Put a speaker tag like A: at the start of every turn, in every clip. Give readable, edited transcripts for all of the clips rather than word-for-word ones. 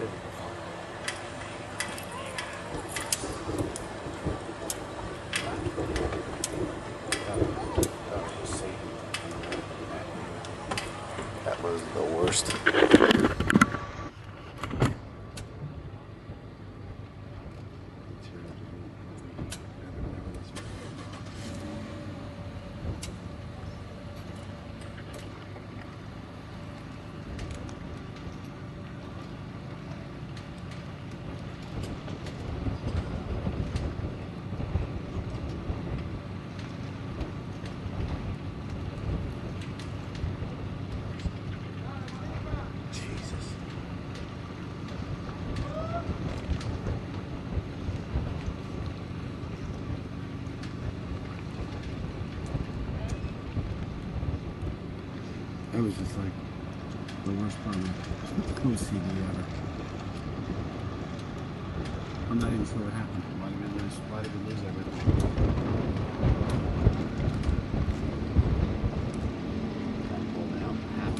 A: That was the worst.
B: That was just like the worst part of OCD ever. I'm not even sure what happened. Why did we lose everything?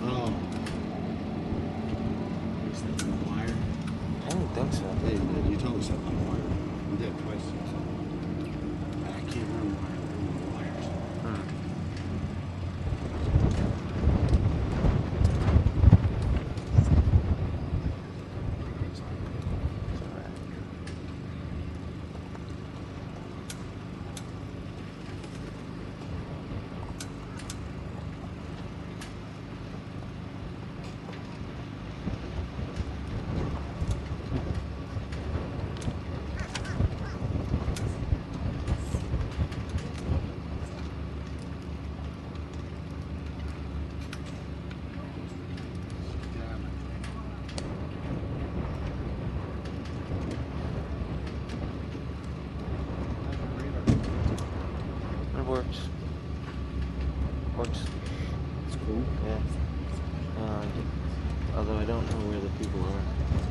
B: Oh. You stepped on the wire?
A: I didn't think so.
B: Yeah, you did. You totally stepped on the wire. You did twice. I can't remember why I threw the wires.
A: Works.
B: It's cool.
A: Yeah. Although I don't know where the people are.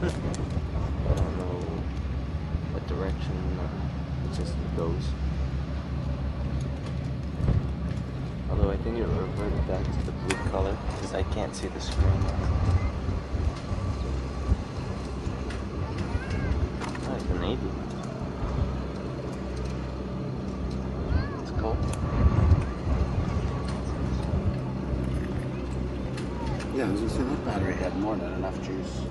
A: I don't know what direction it just goes. Although I think it reverted back to the blue color because I can't see the screen. Oh, it's an 80. It's cool.
B: Yeah, I was gonna say that battery had more than enough juice.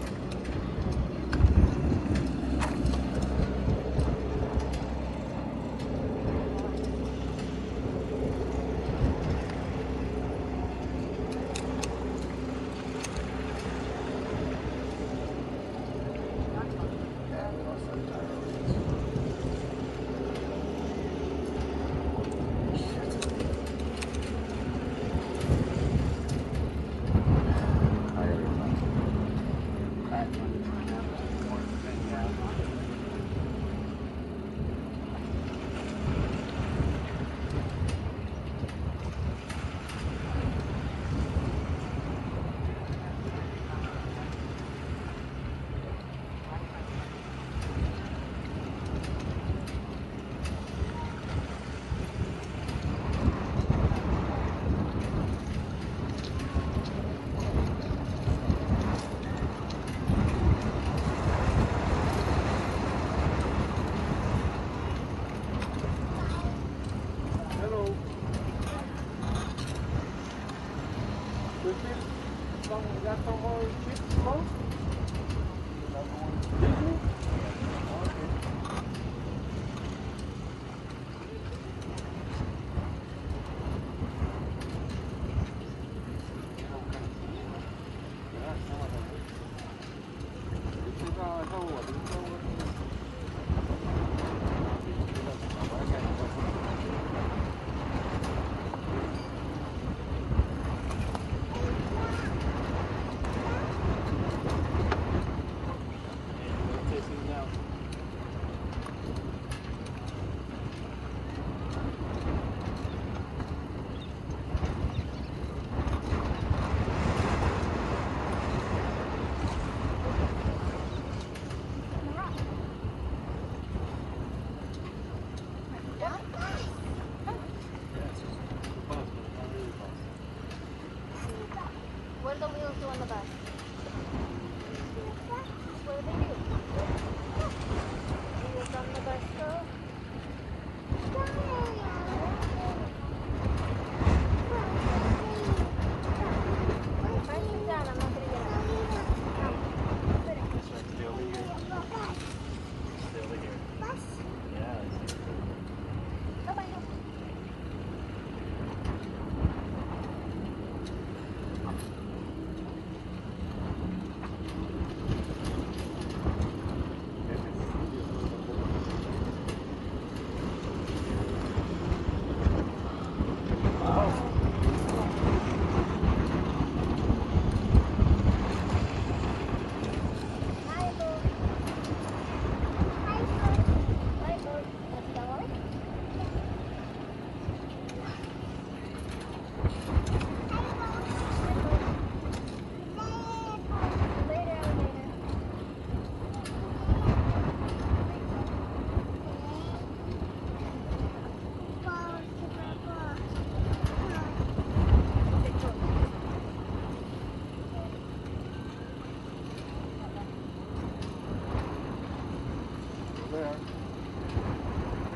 B: there.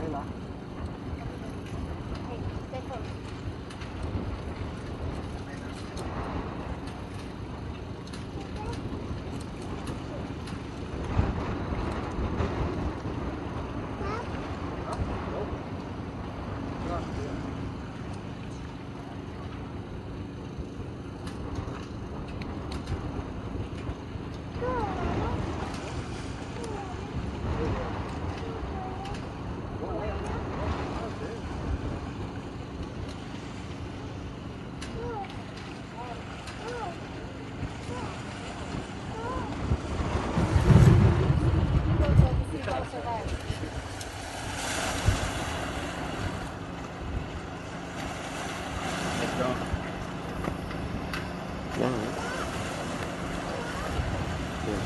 B: Ayla.
C: Hey, stay close.
B: Let's go.
A: Yeah. Yeah.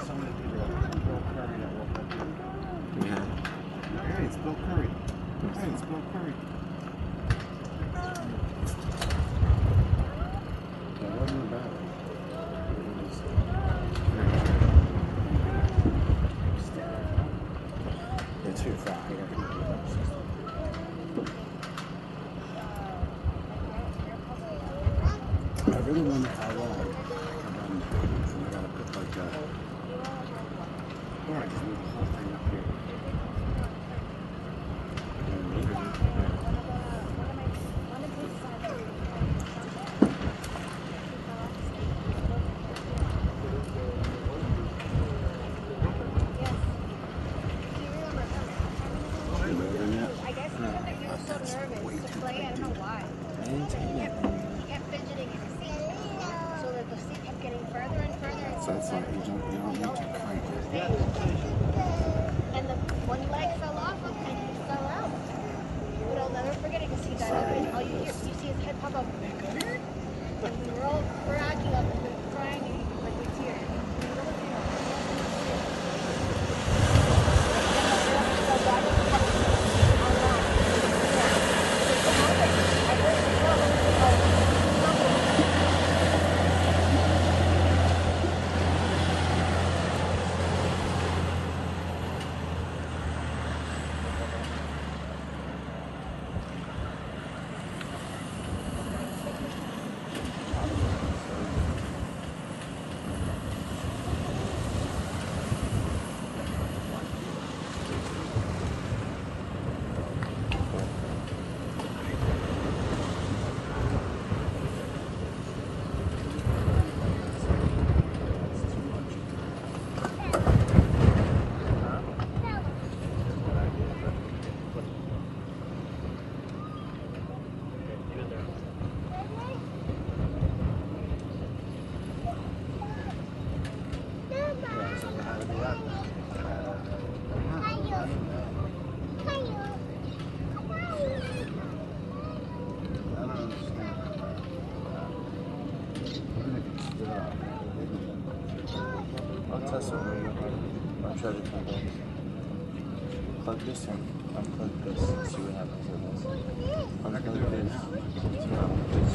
B: So many people. Bill Curry that woke up here.
A: Yeah.
B: Hey, it's Bill Curry. Hey, it's Bill Curry. That wasn't bad. You're too fat. I gotta keep you up. I really wonder how long I can run. So I gotta put like a. Or I just move the whole thing up here.
C: I guess he was so nervous to play. I don't know why. He kept fidgeting in his seat. So that the seat kept getting further and further.
B: So it's like you don't need to crank it.
C: And the one leg fell off and he fell out. But I'll never forget it because he got up and all you hear, you see his head pop up. And we were all cracking up and we were crying like with tears.
A: I'll test it real quick. I'll try to come back. Plug this in. Unplug this and see what happens with this. Unplug this. No, this.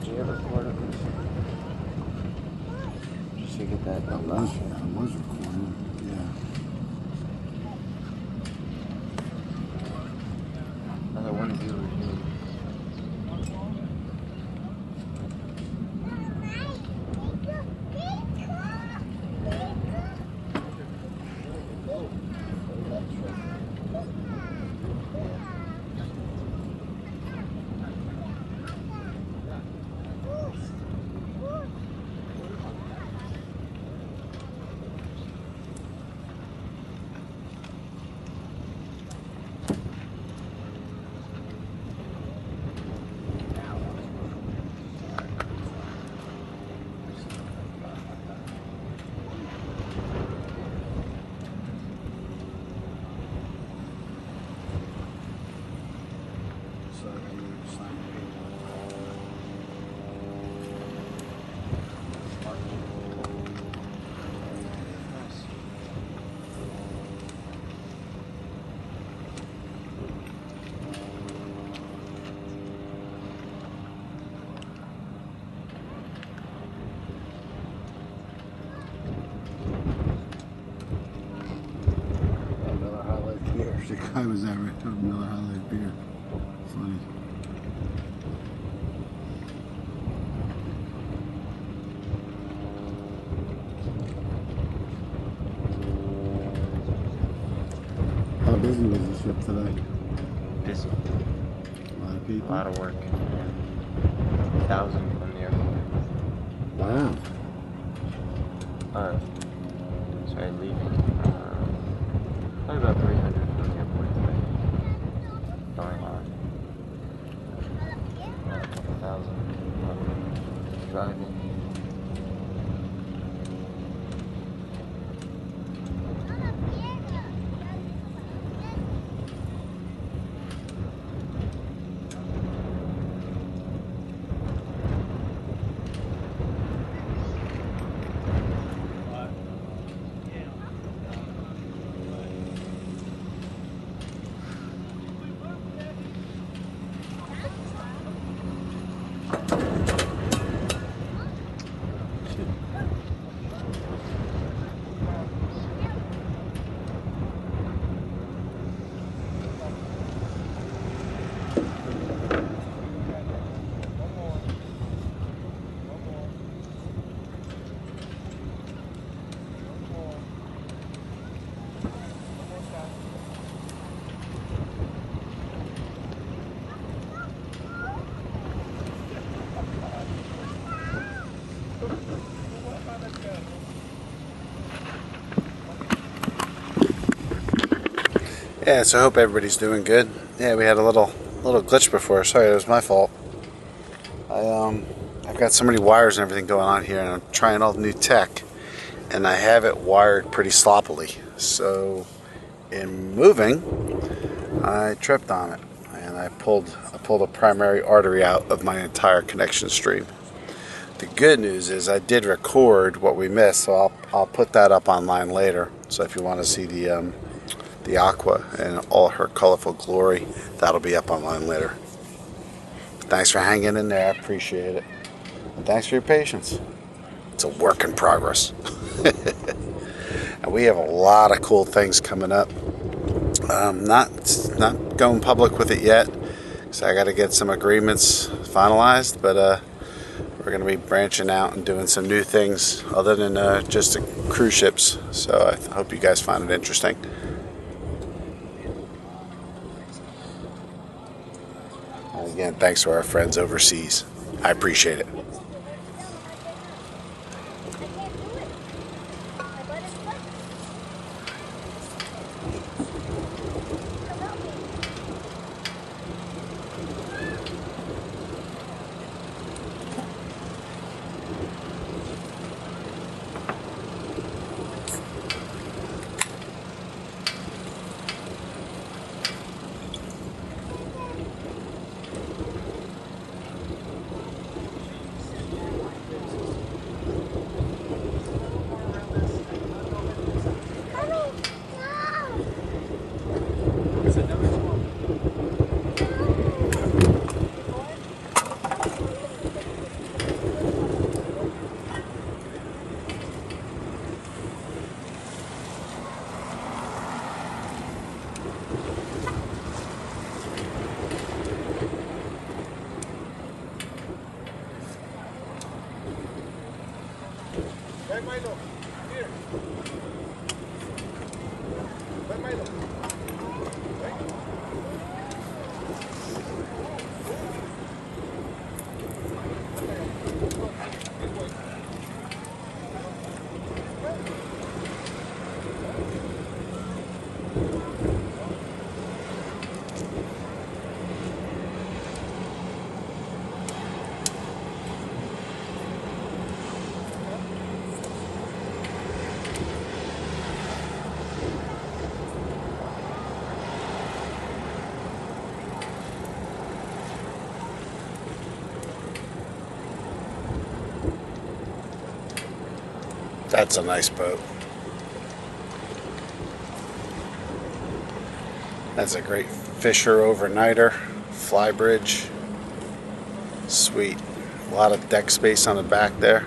A: Do you ever record it? Just to get that.
B: I was recording. Yeah.
A: Another one viewer here.
B: So you sign the paper. pie was that, Rick? Oh, Miller High Life beer. Funny. How busy was the ship today?
A: Busy.
B: A lot of
A: A
B: people?
A: lot of work. 1,000 from the airport.
B: Wow.
A: Sorry, leaving. Probably about 300 from the airport today. Going on. A couple thousand driving.
B: Yeah, so I hope everybody's doing good. Yeah, we had a little glitch before. Sorry, it was my fault. I've got so many wires and everything going on here, and I'm trying all the new tech, and I have it wired pretty sloppily. So, in moving, I tripped on it, and I pulled a primary artery out of my entire connection stream. The good news is I did record what we missed, so I'll put that up online later. So if you want to see the Aqua and all her colorful glory, that'll be up online later. Thanks for hanging in there. I appreciate it. And thanks for your patience. It's a work in progress. And we have a lot of cool things coming up. Not going public with it yet, so I got to get some agreements finalized, but we're going to be branching out and doing some new things other than just the cruise ships. So I hope you guys find it interesting. And again, thanks to our friends overseas. I appreciate it. That's a nice boat. That's a great Fisher overnighter, flybridge. Sweet. A lot of deck space on the back there.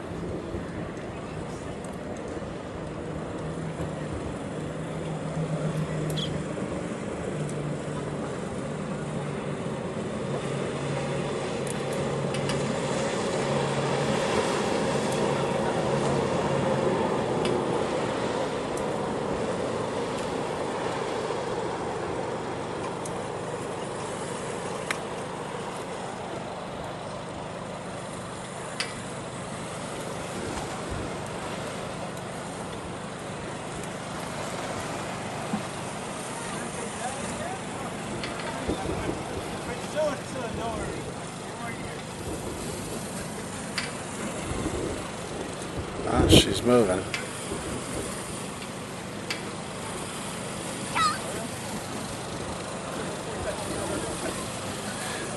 B: She's moving.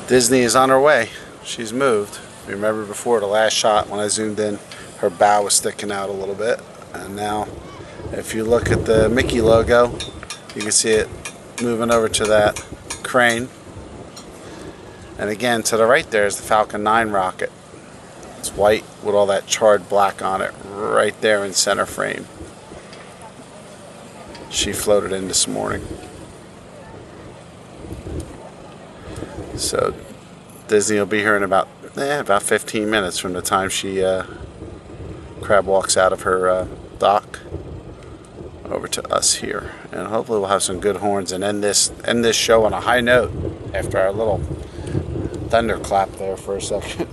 B: Disney is on her way. She's moved. Remember before the last shot when I zoomed in, her bow was sticking out a little bit. And now, if you look at the Mickey logo, you can see it moving over to that crane. And again, to the right there is the Falcon 9 rocket. It's white with all that charred black on it right there in center frame. She floated in this morning. So Disney will be here in about 15 minutes from the time she crab walks out of her dock over to us here, and hopefully we'll have some good horns and end this show on a high note after our little thunderclap there for a second.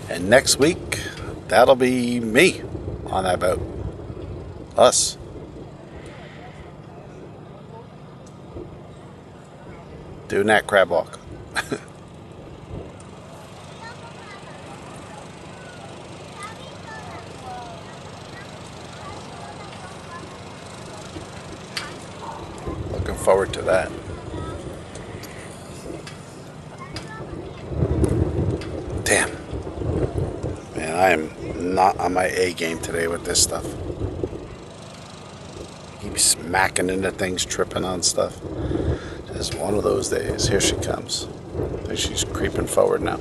B: And next week, that'll be me on that boat. Us. Doing that crab walk. Looking forward to that. Damn. Man, I am not on my A game today with this stuff. Keep smacking into things, tripping on stuff. Just one of those days. Here she comes. I think she's creeping forward now.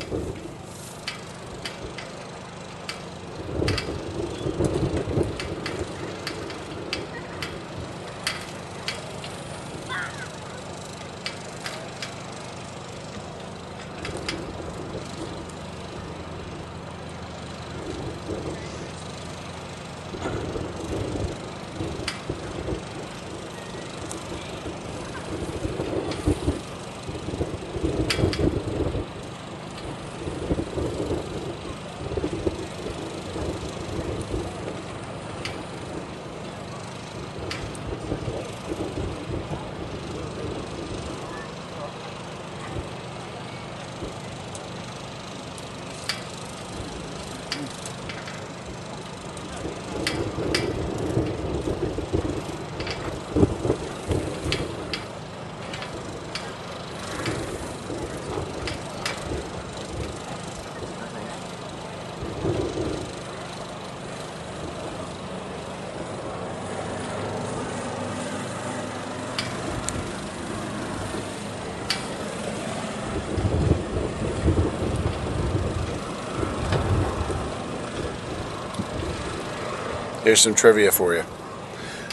B: Here's some trivia for you.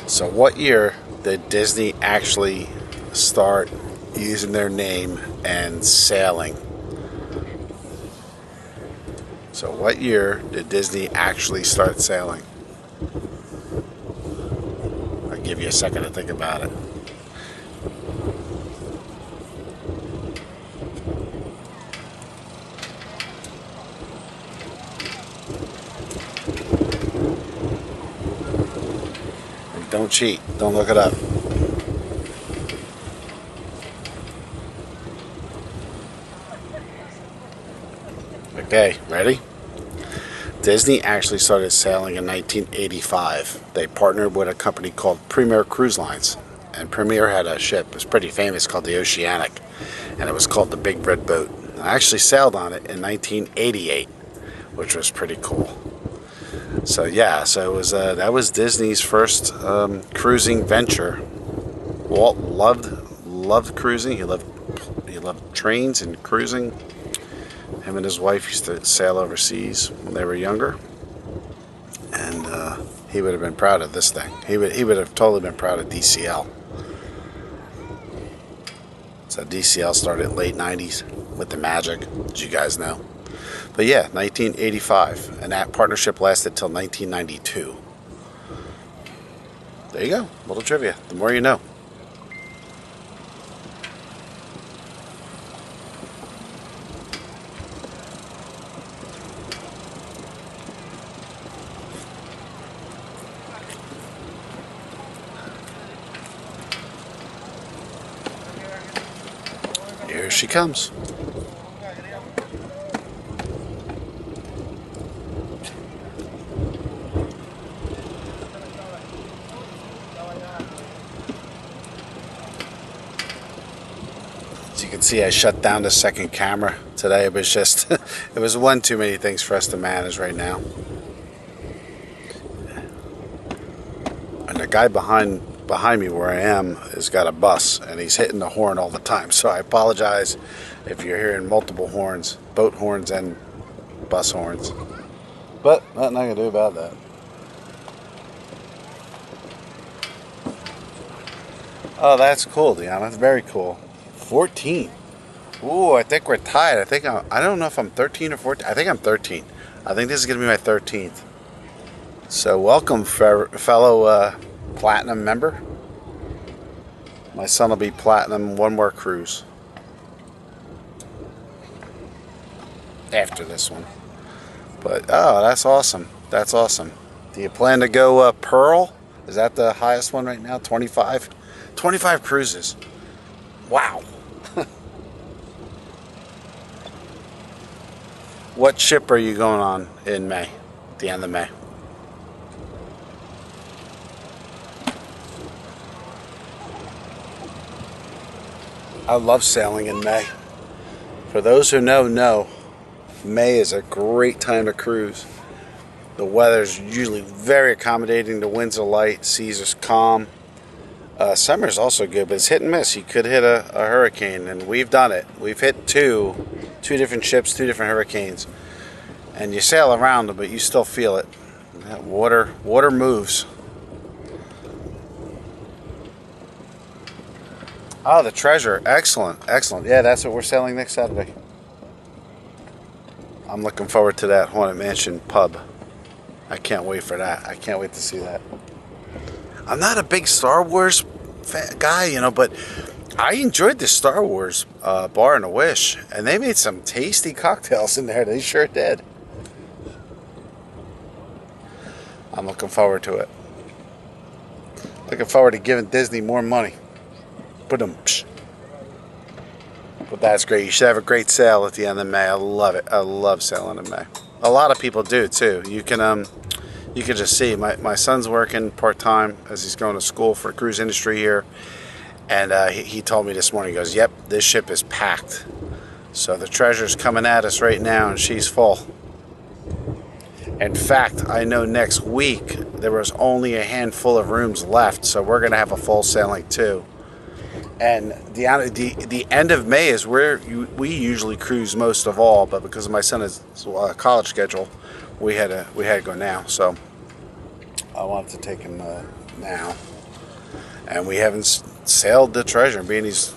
B: So what year did Disney actually start using their name and sailing? So what year did Disney actually start sailing? I'll give you a second to think about it. Don't cheat. Don't look it up. Okay, ready? Disney actually started sailing in 1985. They partnered with a company called Premier Cruise Lines. And Premier had a ship, it was pretty famous, called the Oceanic. And it was called the Big Red Boat. I actually sailed on it in 1988, which was pretty cool. So yeah, so it was that was Disney's first cruising venture. Walt loved cruising. He loved trains and cruising. Him and his wife used to sail overseas when they were younger, and he would have been proud of this thing. He would have totally been proud of DCL. So DCL started late '90s with the Magic, as you guys know. But yeah, 1985, and that partnership lasted till 1992. There you go, little trivia. The more you know. Here she comes. As you can see, I shut down the second camera today. It was just, it was one too many things for us to manage right now. And the guy behind me where I am has got a bus, and he's hitting the horn all the time. So I apologize if you're hearing multiple horns, boat horns and bus horns. But nothing I can do about that. Oh, that's cool, Deanna. That's very cool. 14. Ooh, I think we're tied. I don't know if I'm 13 or 14. I think I'm 13. I think this is going to be my 13th. So welcome, fellow Platinum member. My son will be Platinum one more cruise after this one. But, oh, that's awesome. That's awesome. Do you plan to go Pearl? Is that the highest one right now? 25? 25 cruises. Wow. What ship are you going on in May? The end of May. I love sailing in May. For those who know, May is a great time to cruise. The weather's usually very accommodating. The winds are light, seas are calm. Summer's also good, but it's hit and miss. You could hit a hurricane, and we've done it. We've hit two different ships, 2 different hurricanes, and you sail around them, but you still feel it. That water moves. Oh, the Treasure. Excellent, excellent. Yeah, that's what we're sailing next Saturday. I'm looking forward to that Haunted Mansion pub. I can't wait for that. I can't wait to see that. I'm not a big Star Wars guy, but I enjoyed the Star Wars bar in a Wish, and they made some tasty cocktails in there. They sure did. I'm looking forward to it. Looking forward to giving Disney more money. But that's great. You should have a great sale at the end of May. I love it. I love sailing in May. A lot of people do too. You can just see my son's working part-time as he's going to school for cruise industry here, and he told me this morning, he goes, yep, this ship is packed. So the Treasure's coming at us right now, and she's full. In fact, I know next week there was only a handful of rooms left, so we're going to have a full sailing too. And the end of May is where we usually cruise most of all, but because of my son's college schedule, we had to go now. So I wanted to take him now, and we haven't sailed the Treasure. Being he's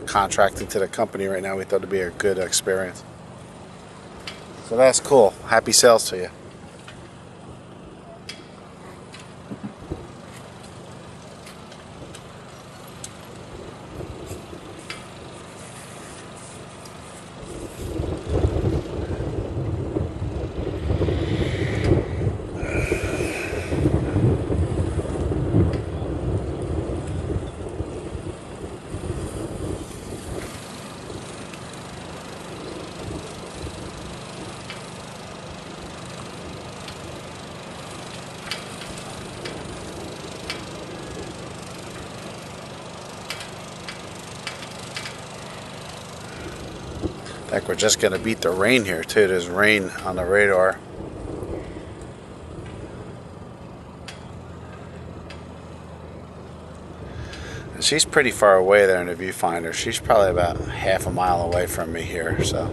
B: contracting to the company right now, we thought it'd be a good experience. So that's cool. Happy sails to you. I think we're just going to beat the rain here too. There's rain on the radar. And she's pretty far away there in the viewfinder. She's probably about half a mile away from me here. So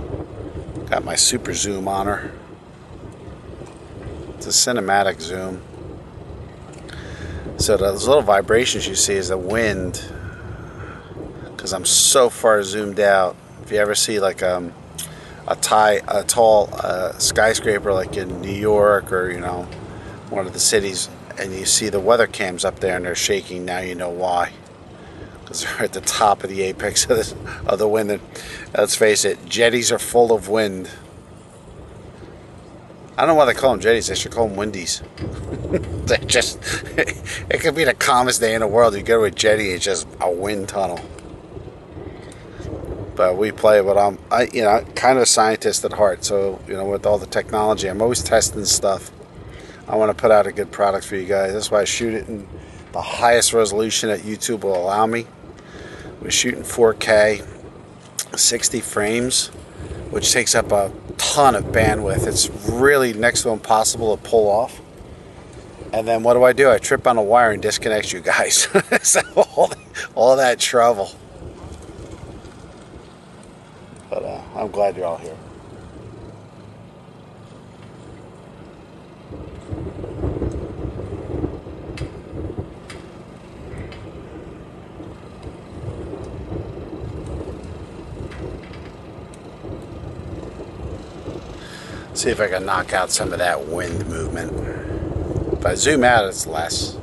B: got my super zoom on her. It's a cinematic zoom. So those little vibrations you see is the wind, because I'm so far zoomed out. If you ever see like a tall skyscraper like in New York or one of the cities, and you see the weather cams up there and they're shaking, now you know why, because they're at the top of the apex of the wind. And let's face it, jetties are full of wind. I don't know why they call them jetties. They should call them windies. They're just, it could be the calmest day in the world. You go to a jetty, it's just a wind tunnel. But we play, but you know, kind of a scientist at heart. So, you know, with all the technology, I'm always testing stuff. I want to put out a good product for you guys. That's why I shoot it in the highest resolution that YouTube will allow me. We shoot in 4K, 60 frames, which takes up a ton of bandwidth. It's really next to impossible to pull off. And then what do? I trip on a wire and disconnect you guys. So all that trouble. But I'm glad you're all here. See if I can knock out some of that wind movement. If I zoom out, it's less.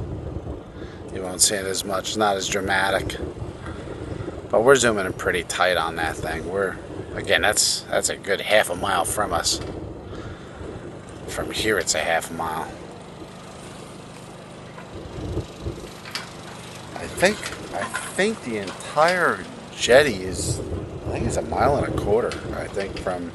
B: You won't see it as much. It's not as dramatic. But we're zooming in pretty tight on that thing. Again, that's a good half a mile from us. From here, it's a half a mile. I think the entire jetty is, I think it's 1.25 miles. I think from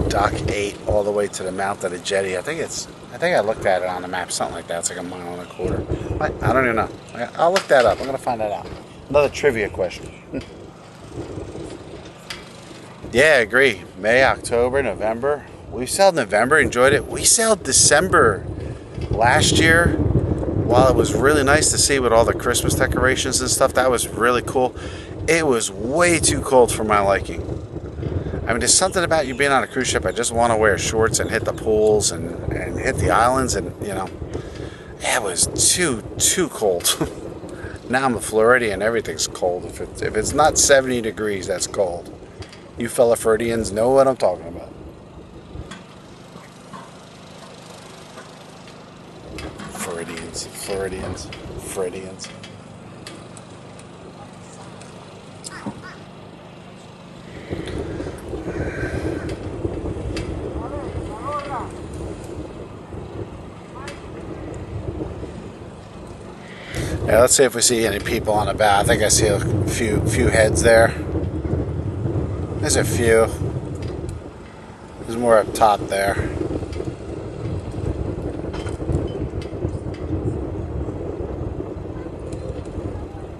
B: dock 8 all the way to the mouth of the jetty. I think I looked at it on the map, something like that. It's like 1.25 miles. I don't even know. I'll look that up. I'm gonna find that out. Another trivia question. Yeah, I agree. May, October, November. We sailed November, enjoyed it. We sailed December last year. While it was really nice to see with all the Christmas decorations and stuff, that was really cool. It was way too cold for my liking. I mean, there's something about you being on a cruise ship. I just want to wear shorts and hit the pools and hit the islands, and you know, it was too cold. Now I'm a Floridian. Everything's cold. If it's not 70 degrees, that's cold. You fellow Floridians know what I'm talking about. Floridians. Yeah, let's see if we see any people on the bow. I think I see a few heads there. There's a few. There's more up top there.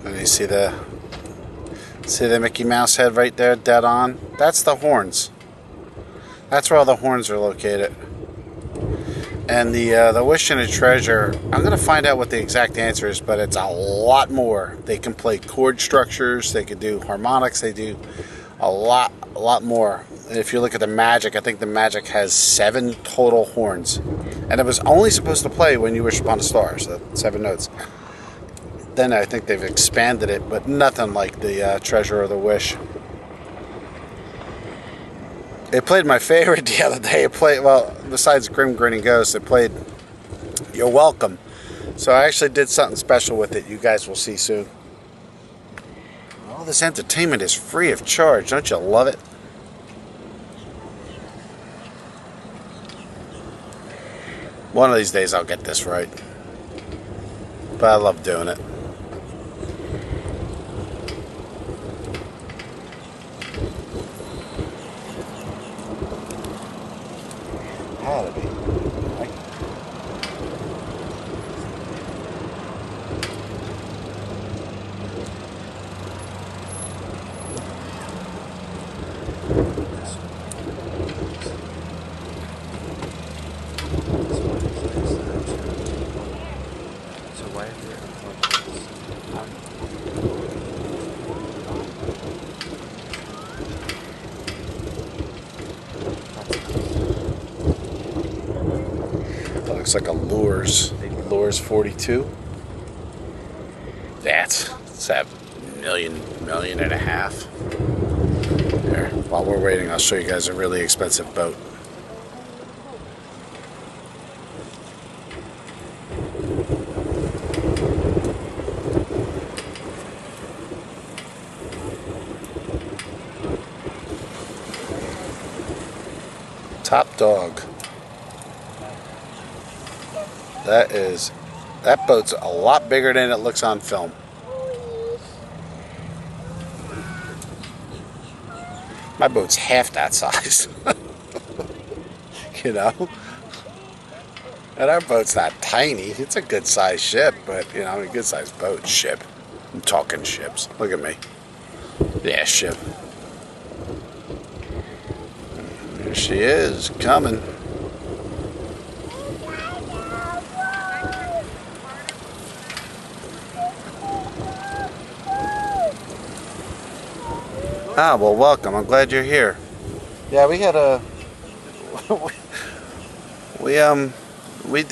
B: And you see the Mickey Mouse head right there, dead on? That's the horns. That's where all the horns are located. And the Wish and the Treasure, I'm going to find out what the exact answer is, but it's a lot more. They can play chord structures, they can do harmonics, they do a lot more. And if you look at the Magic, I think the Magic has 7 total horns. And it was only supposed to play when you wish upon a star, so 7 notes. Then I think they've expanded it, but nothing like the Treasure or the Wish. They played my favorite the other day. It played, well, besides Grim Grinning Ghost, they played You're Welcome. So I actually did something special with it. You guys will see soon. All this entertainment is free of charge. Don't you love it? One of these days I'll get this right. But I love doing it. Had to be.
A: So why is it?
B: That looks like a Lures 42. That's $1.5 million. There. While we're waiting, I'll show you guys a really expensive boat. Top Dog. That boat's a lot bigger than it looks on film. My boat's half that size. You know? And our boat's not tiny. It's a good sized ship, but you know, a good sized boat, ship. I'm talking ships. Look at me. Yeah, ship. There she is, coming. Ah, well, welcome. I'm glad you're here. Yeah, we had a we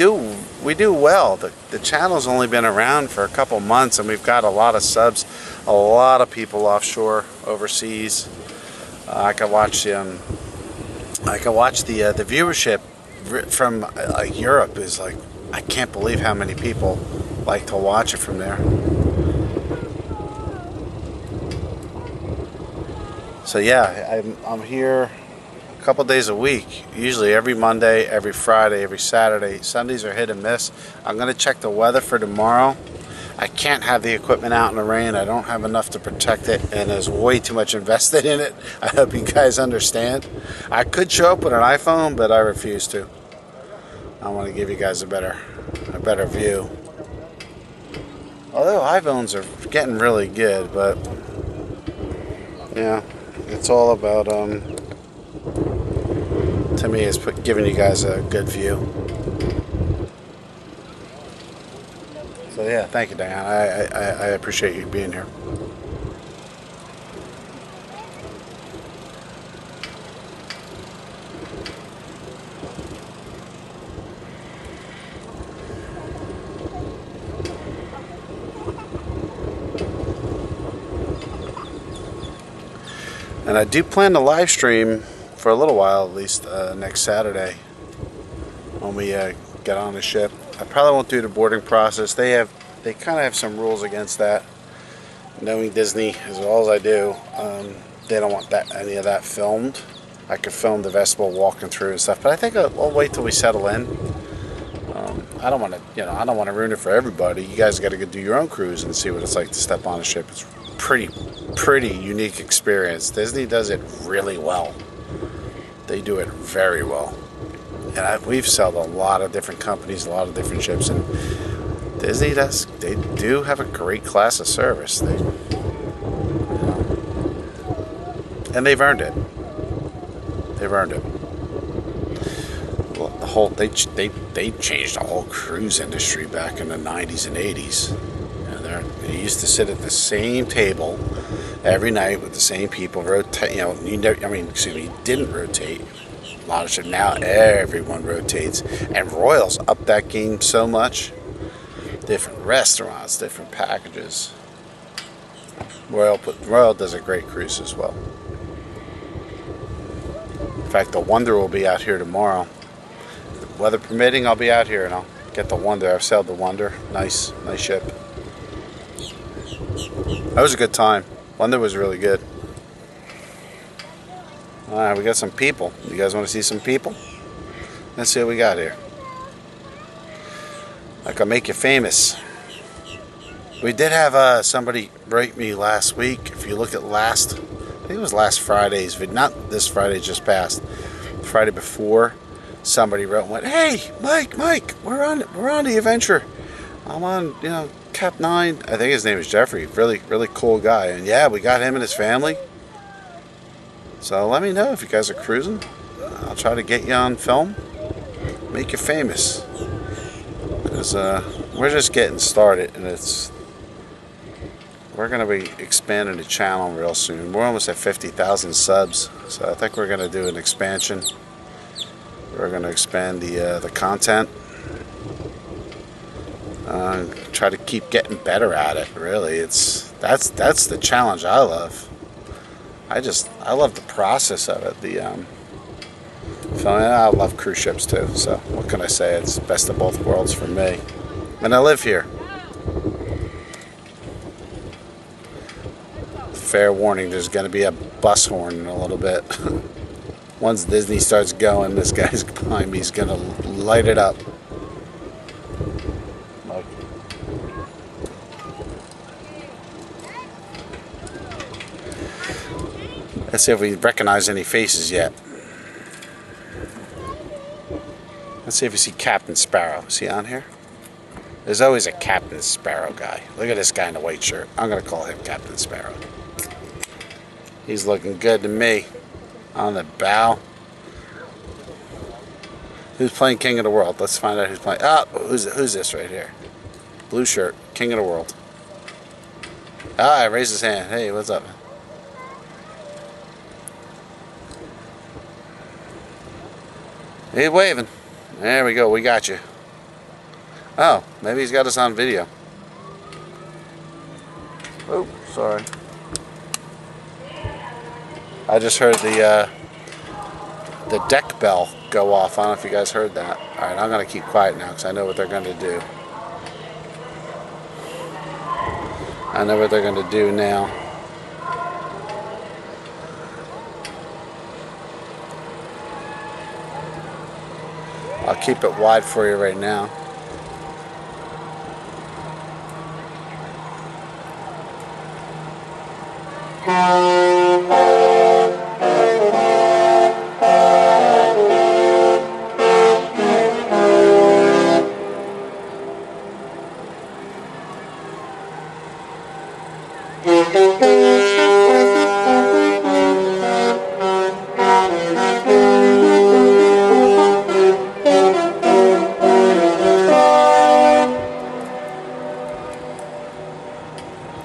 B: do well. The channel's only been around for a couple months, and we've got a lot of subs, a lot of people offshore, overseas. I can watch the viewership from Europe is like, I can't believe how many people like to watch it from there. So yeah, I'm here a couple days a week, usually every Monday, every Friday, every Saturday. Sundays are hit and miss. I'm going to check the weather for tomorrow. I can't have the equipment out in the rain. I don't have enough to protect it, and there's way too much invested in it. I hope you guys understand. I could show up with an iPhone, but I refuse to. I want to give you guys a better view. Although iPhones are getting really good, but yeah. It's all about, to me, it's giving you guys a good view. So yeah, thank you, Diane. I appreciate you being here. And I do plan to live stream for a little while, at least next Saturday when we get on the ship. I probably won't do the boarding process. They kind of have some rules against that. Knowing Disney as well as I do, they don't want any of that filmed. I could film the vestibule walking through and stuff, but I think I'll wait till we settle in. I don't want to, I don't want to ruin it for everybody. You guys got to go do your own cruise and see what it's like to step on a ship. It's pretty unique experience. Disney does it really well. They do it very well. And we've sold a lot of different companies, a lot of different ships, and Disney they do have a great class of service. And they've earned it. They've earned it. Well, they changed the whole cruise industry back in the 90s and 80s. They used to sit at the same table every night with the same people. Rotate, you didn't rotate. A lot of shit. Now everyone rotates, and Royals upped that game so much. Different restaurants, different packages. Royal does a great cruise as well. In fact, the Wonder will be out here tomorrow. Weather permitting, I'll be out here and I'll get the Wonder. I've sailed the Wonder. Nice ship. That was a good time. Wonder was really good. Alright, we got some people. You guys want to see some people? Let's see what we got here. I can make you famous. We did have somebody write me last week. If you look at I think it was last Friday's video, not this Friday just passed. Friday before, somebody wrote and went, "Hey, Mike, we're on the Adventure. I'm on, Cap 9. I think his name is Jeffrey. Really cool guy. And yeah, we got him and his family. So let me know if you guys are cruising. I'll try to get you on film. Make you famous. Because we're just getting started, and we're going to be expanding the channel real soon. We're almost at 50,000 subs. So I think we're going to do an expansion. We're going to expand the content. Try to keep getting better at it. Really, that's the challenge I love. I love the process of it. I love cruise ships too. So what can I say? It's best of both worlds for me. And I live here. Fair warning: there's going to be a bus horn in a little bit. Once Disney starts going, this guy's behind me. He's going to light it up. Let's see if we recognize any faces yet. Let's see if you see Captain Sparrow. Is he on here? There's always a Captain Sparrow guy. Look at this guy in the white shirt. I'm going to call him Captain Sparrow. He's looking good to me. On the bow. Who's playing King of the World? Let's find out who's playing. Oh, who's this right here? Blue shirt. King of the World. Ah, I raised his hand. Hey, what's up? He's waving. There we go. We got you. Oh, maybe he's got us on video. Oh, sorry. I just heard the deck bell go off. I don't know if you guys heard that. All right, I'm going to keep quiet now because I know what they're going to do. I know what they're going to do now. I'll keep it wide for you right now.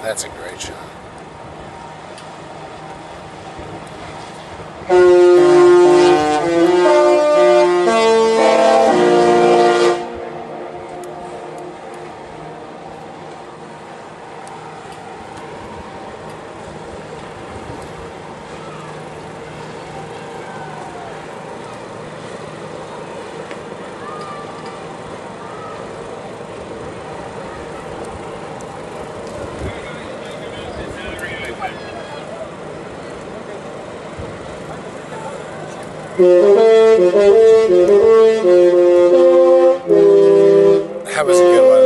B: That's a great shot. That was a good one.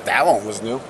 B: That one was new.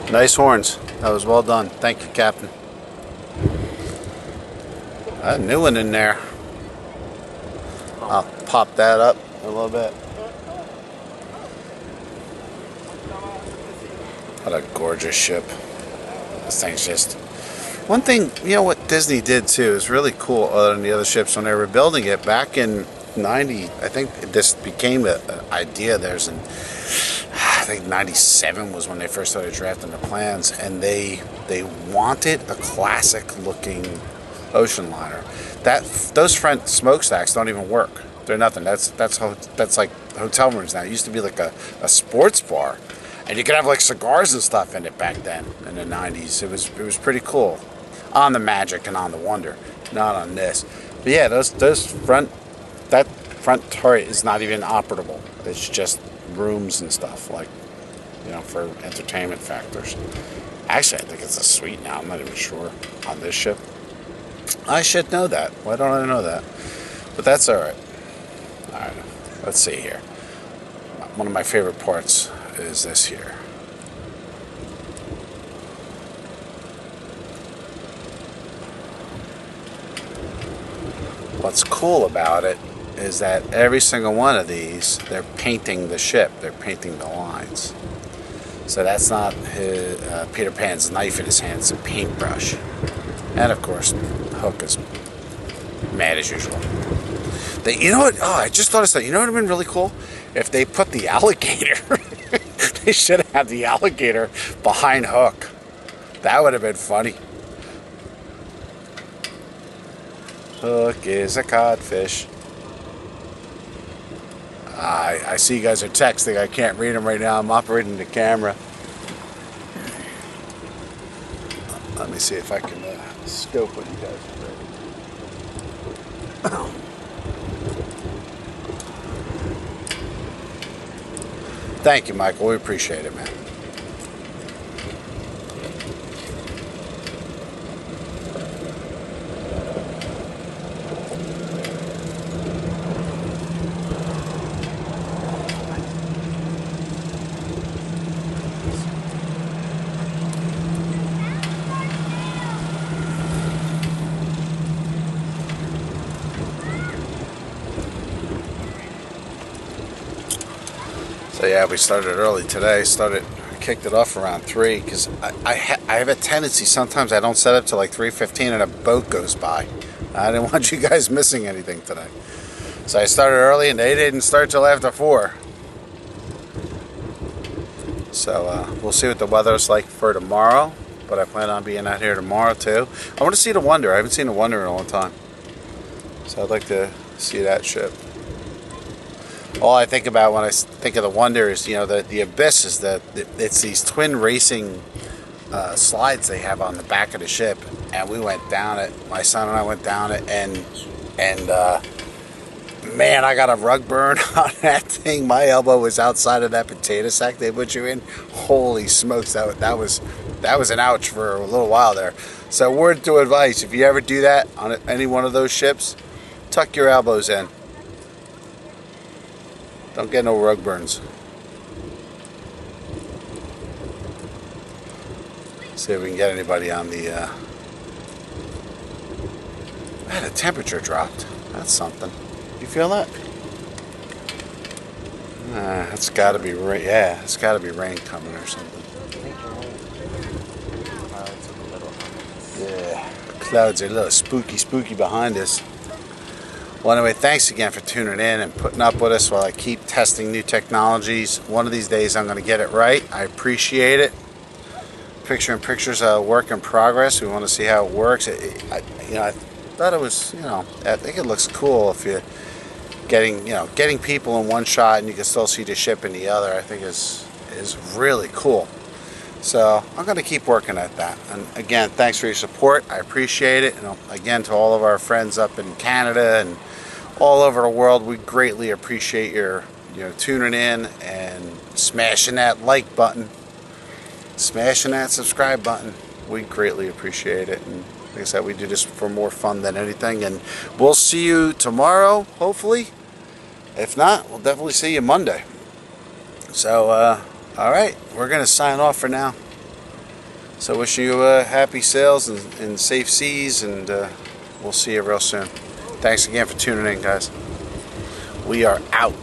B: Nice horns. That was well done. Thank you, Captain. A new one in there. I'll pop that up a little bit. What a gorgeous ship. This thing's just... One thing, you know what Disney did too is really cool other than the other ships when they were building it back in 90. I think this became an idea of theirs in... I think 97 was when they first started drafting the plans, and they wanted a classic looking ocean liner. Those front smokestacks don't even work. They're nothing. That's like hotel rooms now. It used to be like a sports bar, and you could have like cigars and stuff in it back then in the 90s. It was pretty cool on the Magic and on the Wonder, not on this. But yeah, that front turret is not even operable. It's just rooms and stuff, like, you know, for entertainment factors. Actually, I think it's a suite now. I'm not even sure on this ship. I should know that. Why don't I know that? But that's all right. All right, let's see here. One of my favorite parts is this here. What's cool about it is that every single one of these, they're painting the ship. They're painting the lines. So that's not his, Peter Pan's knife in his hand. It's a paintbrush. And of course, Hook is mad as usual. You know what? Oh, I just thought of something. You know what would have been really cool? If they put the alligator. They should have had the alligator behind Hook. That would have been funny. Hook is a codfish. I see you guys are texting. I can't read them right now. I'm operating the camera. Let me see if I can scope what you guys are ready. Thank you, Michael. We appreciate it, man. So yeah, we started early today. Kicked it off around 3 because I have a tendency sometimes I don't set up till like 3:15 and a boat goes by. I didn't want you guys missing anything today, so I started early and they didn't start till after 4. So we'll see what the weather's like for tomorrow. But I plan on being out here tomorrow too. I want to see the Wonder. I haven't seen the Wonder in a long time, so I'd like to see that ship. All I think about when I think of the Wonder is, you know, the Abyss is it's these twin racing slides they have on the back of the ship, and we went down it. My son and I went down it, and man, I got a rug burn on that thing. My elbow was outside of that potato sack they put you in. Holy smokes, that was an ouch for a little while there. So word to advice: if you ever do that on any one of those ships, tuck your elbows in. Don't get no rug burns. See if we can get anybody on the... Man, the temperature dropped. That's something. You feel that? It's got to be rain. Yeah, it's got to be rain coming or something. Yeah, clouds are a little spooky behind us. Well, anyway, thanks again for tuning in and putting up with us while I keep testing new technologies. One of these days I'm going to get it right. I appreciate it. Picture-in-picture's a work in progress. We want to see how it works. I thought it was, I think it looks cool if you're getting people in one shot and you can still see the ship in the other. I think is really cool. So I'm going to keep working at that. And again, thanks for your support. I appreciate it. And again, to all of our friends up in Canada and all over the world, we greatly appreciate your tuning in and smashing that like button, smashing that subscribe button. We greatly appreciate it. And like I said, we do this for more fun than anything. And we'll see you tomorrow, hopefully. If not, we'll definitely see you Monday. So, all right, we're going to sign off for now. So wishing you happy sails and safe seas, and we'll see you real soon. Thanks again for tuning in, guys. We are out.